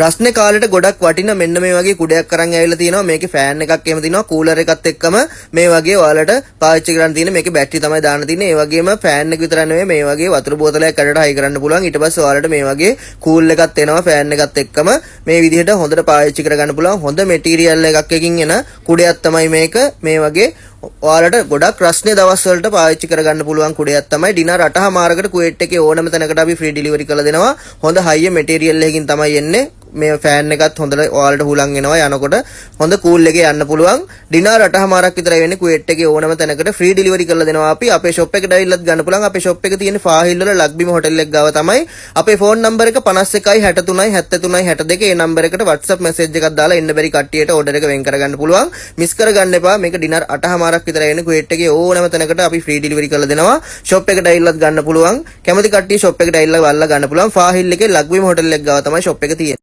රස්නේ කාලේට ගොඩක් වටින මෙන්න මේ වගේ කුඩයක් අරන් ඇවිල්ලා තිනවා. මේකේ ෆෑන් එකක් එහෙම තිනවා. කූලර් එකත් එක්කම මේ වගේ ඔයාලට පාවිච්චි කරන්න තියෙන මේකේ බැටරි තමයි දාන්න තියෙන්නේ. ඒ වගේම ෆෑන් එක විතරක් නෙවෙයි මේ වගේ වතුර බෝතලයක් ඇඩට හයි කරන්න පුළුවන්. ඊට පස්සේ ඔයාලට මේ වගේ කූල් එකක් එනවා ෆෑන් එකත් එක්කම මේ විදිහට හොඳට පාවිච්චි කරගන්න පුළුවන්. හොඳ මෙටීරියල් එකක් එකකින් එන කුඩයක් තමයි මේක. මේ වගේ ඔයාලට ගොඩක් රස්නේ දවස් වලට පාවිච්චි කරගන්න පුළුවන් කුඩයක් තමයි. ඩිනර් 8:00මාරකට කුවේට් එකේ ඕනම තැනකට අපි ෆ්‍රී ඩෙලිවරි කරලා දෙනවා. හොඳ හයි මෙටීරියල් එකකින් තමයි එන්නේ. මේ ෆෑන් එකත් හොඳට ඔයාලට හුලං එනවා. යනකොට හොඳ කූල් එකේ යන්න පුළුවන්. ඩිනර් 8:00මාරක් විතරයි වෙන්නේ. කුවේට් එකේ ඕනම තැනකට ෆ්‍රී ඩෙලිවරි කරලා දෙනවා අපි. අපේ ෂොප් එකට ඇවිල්ලත් ගන්න පුළුවන්. අපේ ෂොප් එක තියෙන්නේ ෆාහිල් වල ලක්බිම හොටෙල් එක ගාව තමයි. අපේ ෆෝන් නම්බර එක 51 63 73 62. ඒ නම්බර එකට WhatsApp මැසේජ් එකක් දාලා එන්න බැරි කට්ටියට ඕඩර් එක වෙන් කරගන්න පුළුවන්. මිස් කරගන්න එපා. මේක ඩිනර් 8:00මාරක් විතරයි වෙන්නේ. කුවේට් එකේ ඕනම තැනකට අපි ෆ්‍රී ඩෙලිවරි කරලා දෙනවා. ෂොප් එකට ඇවිල්ලත් ගන්න පුළුවන්. කැමති කට්ටිය ෂොප් එකට ඇවිල්ලා බලලා ගන්න පුළුවන්. ෆාහිල් එකේ ලක්බිම හොටෙල් එක ගාව තමයි ෂොප් එක තියෙන්නේ.